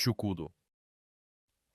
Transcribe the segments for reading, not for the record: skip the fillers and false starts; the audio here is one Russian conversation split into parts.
Чукуду.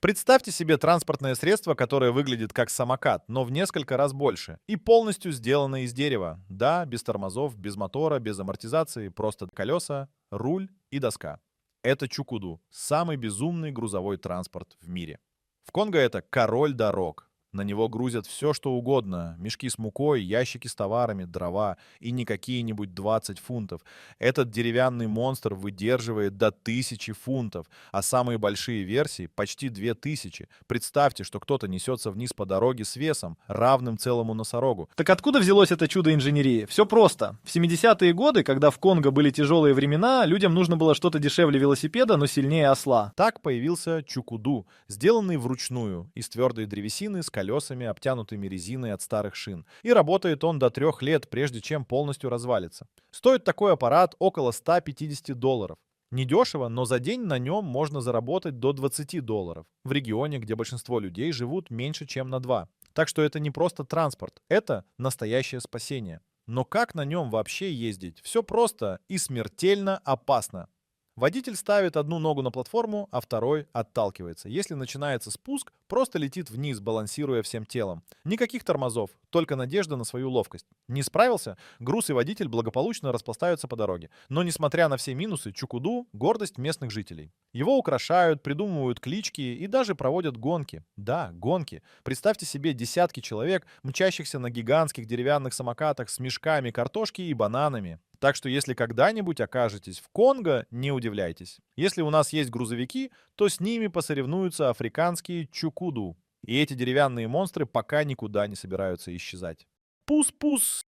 Представьте себе транспортное средство, которое выглядит как самокат, но в несколько раз больше и полностью сделано из дерева. Да, без тормозов, без мотора, без амортизации, просто колеса, руль и доска. Это Чукуду, самый безумный грузовой транспорт в мире. В Конго это король дорог. На него грузят все, что угодно. Мешки с мукой, ящики с товарами, дрова и не какие-нибудь 20 фунтов. Этот деревянный монстр выдерживает до 1000 фунтов, а самые большие версии почти 2000. Представьте, что кто-то несется вниз по дороге с весом, равным целому носорогу. Так откуда взялось это чудо инженерии? Все просто. В 70-е годы, когда в Конго были тяжелые времена, людям нужно было что-то дешевле велосипеда, но сильнее осла. Так появился Чукуду, сделанный вручную, из твердой древесины с колесами, обтянутыми резиной от старых шин. И работает он до 3 лет, прежде чем полностью развалится. Стоит такой аппарат около $150. Недешево, но за день на нем можно заработать до $20. В регионе, где большинство людей живут меньше, чем на 2. Так что это не просто транспорт, это настоящее спасение. Но как на нем вообще ездить? Все просто и смертельно опасно. Водитель ставит одну ногу на платформу, а второй отталкивается. Если начинается спуск, просто летит вниз, балансируя всем телом. Никаких тормозов, только надежда на свою ловкость. Не справился? Груз и водитель благополучно распластаются по дороге. Но несмотря на все минусы, Чукуду — гордость местных жителей. Его украшают, придумывают клички и даже проводят гонки. Да, гонки. Представьте себе десятки человек, мчащихся на гигантских деревянных самокатах с мешками картошки и бананами. Так что если когда-нибудь окажетесь в Конго, не удивляйтесь. Если у нас есть грузовики, то с ними посоревнуются африканские Чукуду. И эти деревянные монстры пока никуда не собираются исчезать. Пус-пус!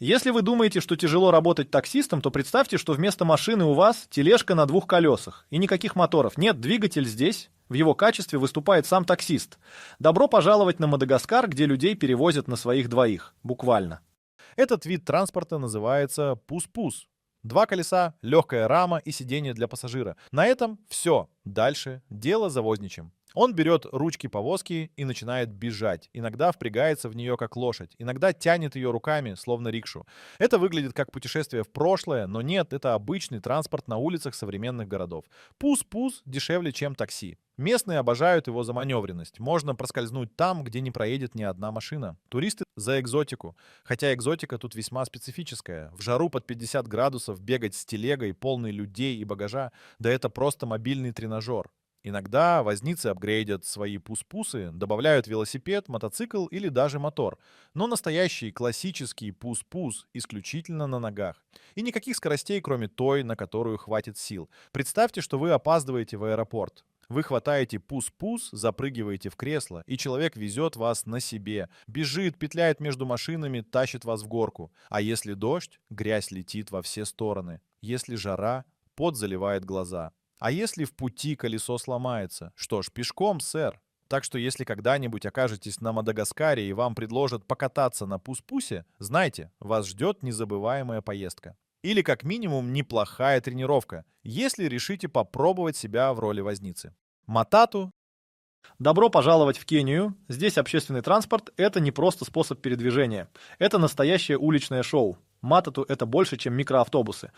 Если вы думаете, что тяжело работать таксистом, то представьте, что вместо машины у вас тележка на 2 колесах. И никаких моторов. Нет, двигатель здесь. В его качестве выступает сам таксист. Добро пожаловать на Мадагаскар, где людей перевозят на своих двоих. Буквально. Этот вид транспорта называется пус-пус. 2 колеса, легкая рама и сиденье для пассажира. На этом все. Дальше дело за возничим. Он берет ручки повозки и начинает бежать. Иногда впрягается в нее как лошадь, иногда тянет ее руками, словно рикшу. Это выглядит как путешествие в прошлое, но нет, это обычный транспорт на улицах современных городов. Пус-пус дешевле, чем такси. Местные обожают его за маневренность. Можно проскользнуть там, где не проедет ни одна машина. Туристы за экзотику. Хотя экзотика тут весьма специфическая. В жару под 50 градусов бегать с телегой, полной людей и багажа, да это просто мобильный тренажер. Иногда возницы апгрейдят свои пус-пусы, добавляют велосипед, мотоцикл или даже мотор. Но настоящий классический пус-пус исключительно на ногах. И никаких скоростей, кроме той, на которую хватит сил. Представьте, что вы опаздываете в аэропорт. Вы хватаете пус-пус, запрыгиваете в кресло, и человек везет вас на себе. Бежит, петляет между машинами, тащит вас в горку. А если дождь, грязь летит во все стороны. Если жара, пот заливает глаза. А если в пути колесо сломается? Что ж, пешком, сэр. Так что если когда-нибудь окажетесь на Мадагаскаре и вам предложат покататься на пус-пусе, знайте, вас ждет незабываемая поездка. Или как минимум неплохая тренировка, если решите попробовать себя в роли возницы. Матату. Добро пожаловать в Кению. Здесь общественный транспорт – это не просто способ передвижения. Это настоящее уличное шоу. Матату – это больше, чем микроавтобусы.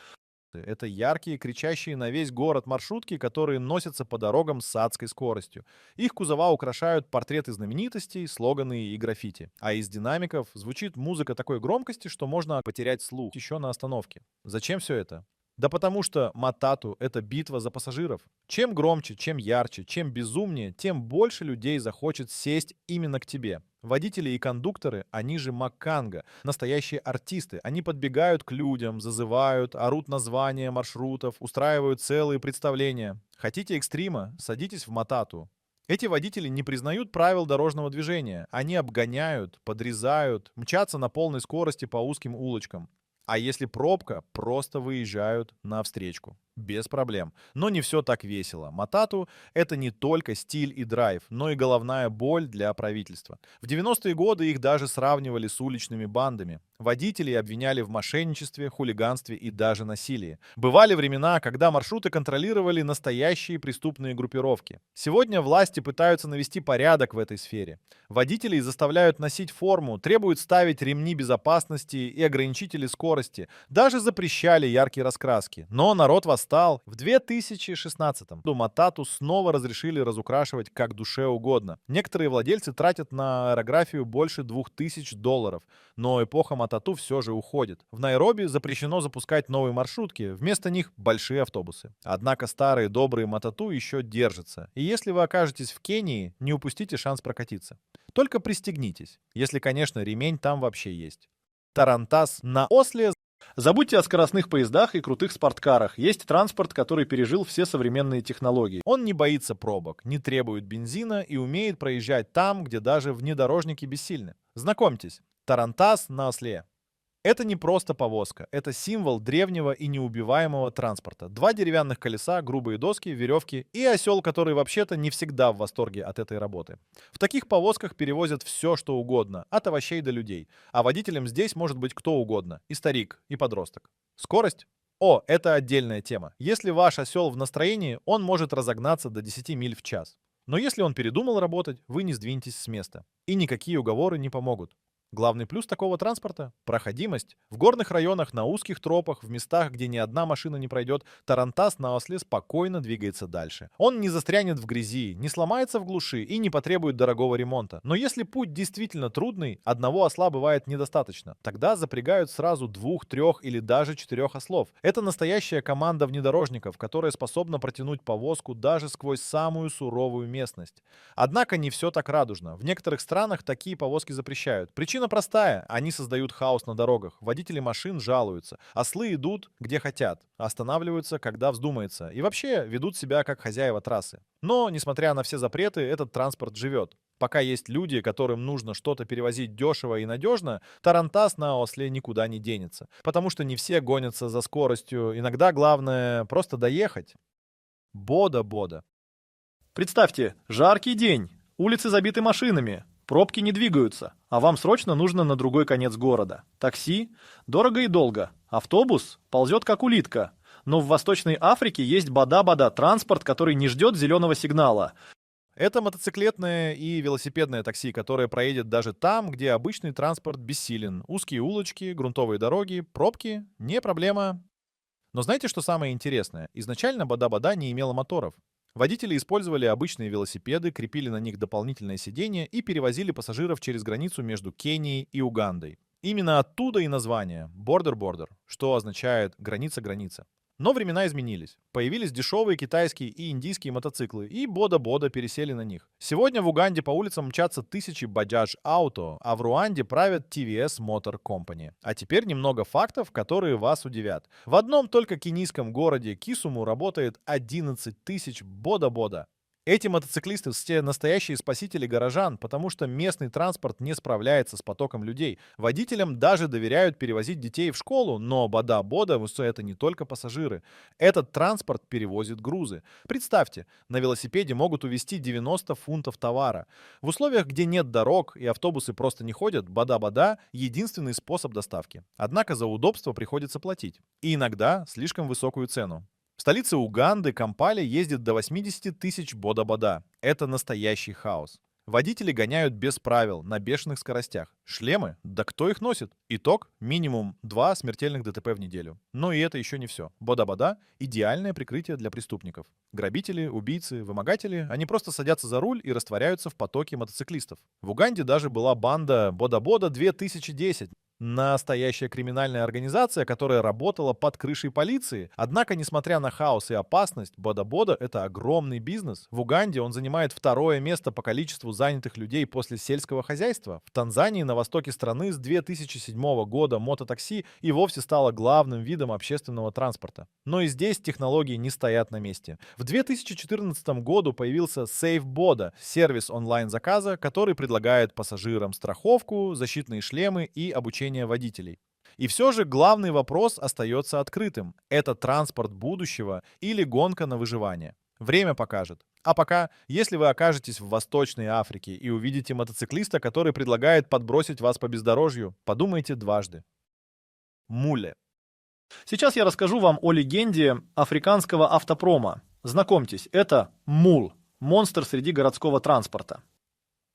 Это яркие, кричащие на весь город маршрутки, которые носятся по дорогам с адской скоростью. Их кузова украшают портреты знаменитостей, слоганы и граффити. А из динамиков звучит музыка такой громкости, что можно потерять слух еще на остановке. Зачем все это? Да потому что матату — это битва за пассажиров. Чем громче, чем ярче, чем безумнее, тем больше людей захочет сесть именно к тебе. Водители и кондукторы, они же макканга, настоящие артисты. Они подбегают к людям, зазывают, орут названия маршрутов, устраивают целые представления. Хотите экстрима? Садитесь в матату. Эти водители не признают правил дорожного движения. Они обгоняют, подрезают, мчатся на полной скорости по узким улочкам. А если пробка, просто выезжают на встречку. Без проблем. Но не все так весело. Матату — это не только стиль и драйв, но и головная боль для правительства. В 90-е годы их даже сравнивали с уличными бандами. Водителей обвиняли в мошенничестве, хулиганстве и даже насилии. Бывали времена, когда маршруты контролировали настоящие преступные группировки. Сегодня власти пытаются навести порядок в этой сфере. Водителей заставляют носить форму, требуют ставить ремни безопасности и ограничители скорости. Даже запрещали яркие раскраски. Но народ восстал достал. В 2016-м Матату снова разрешили разукрашивать как душе угодно. Некоторые владельцы тратят на аэрографию больше $2000, но эпоха Матату все же уходит. В Найроби запрещено запускать новые маршрутки, вместо них большие автобусы. Однако старые добрые Матату еще держатся. И если вы окажетесь в Кении, не упустите шанс прокатиться. Только пристегнитесь, если, конечно, ремень там вообще есть. Тарантас на осле. Забудьте о скоростных поездах и крутых спорткарах. Есть транспорт, который пережил все современные технологии. Он не боится пробок, не требует бензина и умеет проезжать там, где даже внедорожники бессильны. Знакомьтесь, Тарантас на осле. Это не просто повозка, это символ древнего и неубиваемого транспорта. 2 деревянных колеса, грубые доски, веревки и осел, который вообще-то не всегда в восторге от этой работы. В таких повозках перевозят все, что угодно, от овощей до людей. А водителем здесь может быть кто угодно, и старик, и подросток. Скорость? О, это отдельная тема. Если ваш осел в настроении, он может разогнаться до 10 миль в час. Но если он передумал работать, вы не сдвинетесь с места. И никакие уговоры не помогут. Главный плюс такого транспорта — проходимость. В горных районах, на узких тропах, в местах, где ни одна машина не пройдет, Тарантас на осле спокойно двигается дальше. Он не застрянет в грязи, не сломается в глуши и не потребует дорогого ремонта. Но если путь действительно трудный, одного осла бывает недостаточно. Тогда запрягают сразу 2, 3 или даже 4 ослов. Это настоящая команда внедорожников, которая способна протянуть повозку даже сквозь самую суровую местность. Однако не все так радужно. В некоторых странах такие повозки запрещают. Причина простая. Они создают хаос на дорогах. Водители машин жалуются. Ослы идут, где хотят. Останавливаются, когда вздумается. И вообще ведут себя как хозяева трассы. Но, несмотря на все запреты, этот транспорт живет. Пока есть люди, которым нужно что-то перевозить дешево и надежно, Тарантас на осле никуда не денется. Потому что не все гонятся за скоростью. Иногда главное просто доехать. Бода-бода. Представьте, жаркий день, улицы забиты машинами, пробки не двигаются, а вам срочно нужно на другой конец города. Такси? Дорого и долго. Автобус? Ползет как улитка. Но в Восточной Африке есть бода-бода, транспорт, который не ждет зеленого сигнала. Это мотоциклетное и велосипедное такси, которое проедет даже там, где обычный транспорт бессилен. Узкие улочки, грунтовые дороги, пробки — не проблема. Но знаете, что самое интересное? Изначально бода-бода не имела моторов. Водители использовали обычные велосипеды, крепили на них дополнительное сиденье и перевозили пассажиров через границу между Кенией и Угандой. Именно оттуда и название «border-border», что означает «граница-граница». Но времена изменились. Появились дешевые китайские и индийские мотоциклы, и бода-бода пересели на них. Сегодня в Уганде по улицам мчатся тысячи Bajaj Auto, а в Руанде правят TVS Motor Company. А теперь немного фактов, которые вас удивят. В одном только кенийском городе Кисуму работает 11 тысяч бода-бода. Эти мотоциклисты все настоящие спасители горожан, потому что местный транспорт не справляется с потоком людей. Водителям даже доверяют перевозить детей в школу, но бода-бода — это не только пассажиры. Этот транспорт перевозит грузы. Представьте, на велосипеде могут увезти 90 фунтов товара. В условиях, где нет дорог и автобусы просто не ходят, бода-бода — единственный способ доставки. Однако за удобство приходится платить. И иногда слишком высокую цену. В столице Уганды Кампале ездит до 80 тысяч бода-бода. Это настоящий хаос. Водители гоняют без правил, на бешеных скоростях. Шлемы? Да кто их носит? Итог — минимум 2 смертельных ДТП в неделю. Но и это еще не все. Бода-бода — идеальное прикрытие для преступников. Грабители, убийцы, вымогатели — они просто садятся за руль и растворяются в потоке мотоциклистов. В Уганде даже была банда Бода-бода 2010. Настоящая криминальная организация, которая работала под крышей полиции. Однако, несмотря на хаос и опасность, бода-бода — это огромный бизнес. В Уганде он занимает 2-е место по количеству занятых людей после сельского хозяйства. В Танзании, на востоке страны, с 2007 года мототакси и вовсе стало главным видом общественного транспорта. Но и здесь технологии не стоят на месте. В 2014 году появился SafeBoda — сервис онлайн-заказа, который предлагает пассажирам страховку, защитные шлемы и обучение водителей. И все же главный вопрос остается открытым. Это транспорт будущего или гонка на выживание? Время покажет. А пока, если вы окажетесь в Восточной Африке и увидите мотоциклиста, который предлагает подбросить вас по бездорожью, подумайте дважды. Муле. Сейчас я расскажу вам о легенде африканского автопрома. Знакомьтесь, это мул, монстр среди городского транспорта.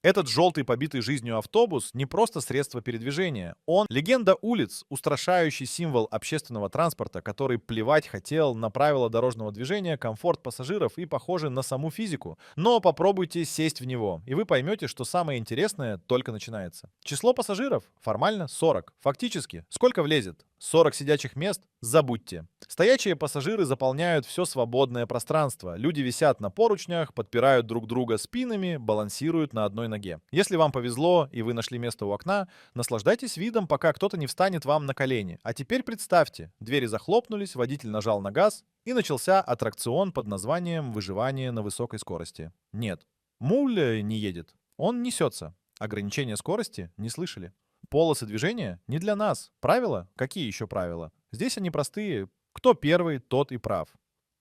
Этот желтый побитый жизнью автобус не просто средство передвижения. Он легенда улиц, устрашающий символ общественного транспорта, который плевать хотел на правила дорожного движения, комфорт пассажиров и похоже на саму физику. Но попробуйте сесть в него, и вы поймете, что самое интересное только начинается. Число пассажиров формально 40. Фактически, сколько влезет? 40 сидячих мест? Забудьте. Стоячие пассажиры заполняют все свободное пространство. Люди висят на поручнях, подпирают друг друга спинами, балансируют на одной ноге. Если вам повезло и вы нашли место у окна, наслаждайтесь видом, пока кто-то не встанет вам на колени. А теперь представьте, двери захлопнулись, водитель нажал на газ, и начался аттракцион под названием «Выживание на высокой скорости». Нет, муль не едет, он несется. Ограничения скорости не слышали. Полосы движения не для нас. Правила? Какие еще правила? Здесь они простые. Кто первый, тот и прав.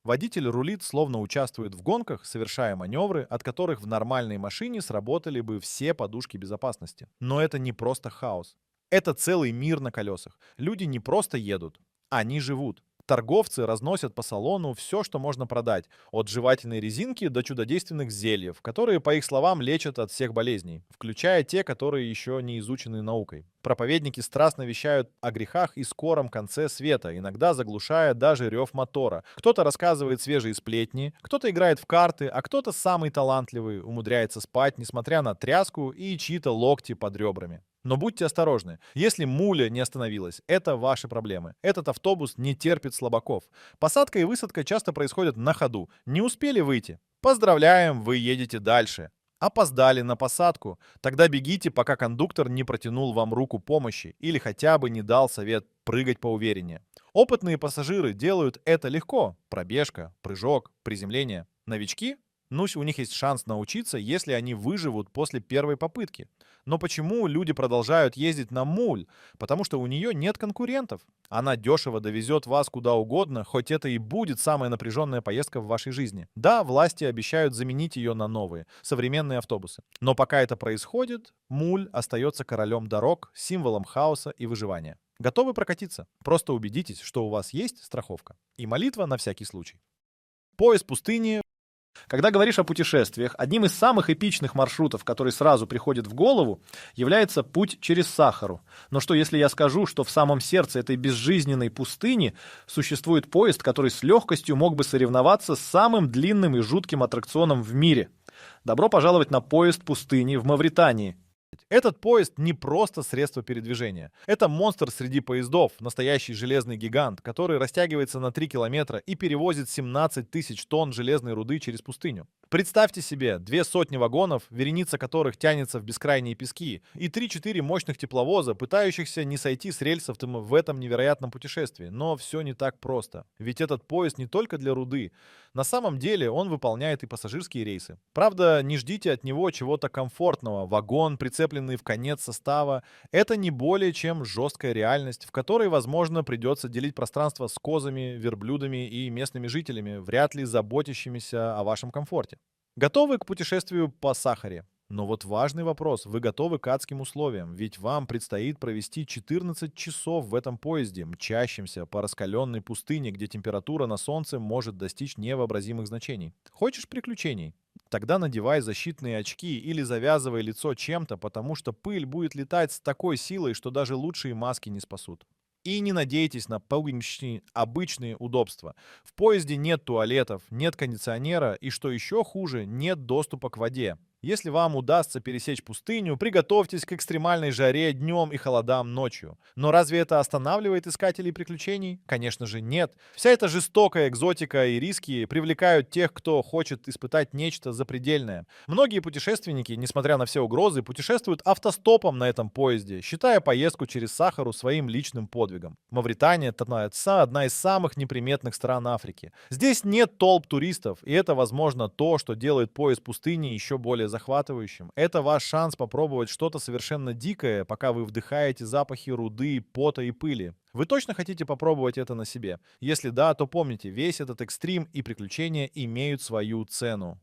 Водитель рулит, словно участвует в гонках, совершая маневры, от которых в нормальной машине сработали бы все подушки безопасности. Но это не просто хаос. Это целый мир на колесах. Люди не просто едут, они живут. Торговцы разносят по салону все, что можно продать, от жевательной резинки до чудодейственных зельев, которые, по их словам, лечат от всех болезней, включая те, которые еще не изучены наукой. Проповедники страстно вещают о грехах и скором конце света, иногда заглушая даже рев мотора. Кто-то рассказывает свежие сплетни, кто-то играет в карты, а кто-то самый талантливый умудряется спать, несмотря на тряску и чьи-то локти под ребрами. Но будьте осторожны. Если муля не остановилась, это ваши проблемы. Этот автобус не терпит слабаков. Посадка и высадка часто происходят на ходу. Не успели выйти? Поздравляем, вы едете дальше. Опоздали на посадку? Тогда бегите, пока кондуктор не протянул вам руку помощи или хотя бы не дал совет прыгать поувереннее. Опытные пассажиры делают это легко. Пробежка, прыжок, приземление. Новички? Ну, у них есть шанс научиться, если они выживут после первой попытки. Но почему люди продолжают ездить на муль? Потому что у нее нет конкурентов. Она дешево довезет вас куда угодно, хоть это и будет самая напряженная поездка в вашей жизни. Да, власти обещают заменить ее на новые, современные автобусы. Но пока это происходит, муль остается королем дорог, символом хаоса и выживания. Готовы прокатиться? Просто убедитесь, что у вас есть страховка. И молитва на всякий случай. Поезд пустыни. Когда говоришь о путешествиях, одним из самых эпичных маршрутов, который сразу приходит в голову, является путь через Сахару. Но что если я скажу, что в самом сердце этой безжизненной пустыни существует поезд, который с легкостью мог бы соревноваться с самым длинным и жутким аттракционом в мире? Добро пожаловать на поезд пустыни в Мавритании. Этот поезд не просто средство передвижения. Это монстр среди поездов, настоящий железный гигант, который растягивается на 3 километра и перевозит 17 тысяч тонн железной руды через пустыню. Представьте себе 200 вагонов, вереница которых тянется в бескрайние пески, и 3-4 мощных тепловоза, пытающихся не сойти с рельсов в этом невероятном путешествии. Но все не так просто. Ведь этот поезд не только для руды. На самом деле он выполняет и пассажирские рейсы. Правда, не ждите от него чего-то комфортного. Вагон, прицепленный в конец состава, это не более чем жесткая реальность, в которой, возможно, придется делить пространство с козами, верблюдами и местными жителями, вряд ли заботящимися о вашем комфорте. Готовы к путешествию по Сахаре? Но вот важный вопрос. Вы готовы к адским условиям? Ведь вам предстоит провести 14 часов в этом поезде, мчащемся по раскаленной пустыне, где температура на солнце может достичь невообразимых значений. Хочешь приключений? Тогда надевай защитные очки или завязывай лицо чем-то, потому что пыль будет летать с такой силой, что даже лучшие маски не спасут. И не надейтесь на обычные удобства. В поезде нет туалетов, нет кондиционера и, что еще хуже, нет доступа к воде. Если вам удастся пересечь пустыню, приготовьтесь к экстремальной жаре днем и холодам ночью. Но разве это останавливает искателей приключений? Конечно же нет. Вся эта жестокая экзотика и риски привлекают тех, кто хочет испытать нечто запредельное. Многие путешественники, несмотря на все угрозы, путешествуют автостопом на этом поезде, считая поездку через Сахару своим личным подвигом. Мавритания — это одна из самых неприметных стран Африки. Здесь нет толп туристов, и это, возможно, то, что делает поезд пустыни еще более захватывающим. Это ваш шанс попробовать что-то совершенно дикое, пока вы вдыхаете запахи руды, пота и пыли. Вы точно хотите попробовать это на себе? Если да, то помните, весь этот экстрим и приключения имеют свою цену.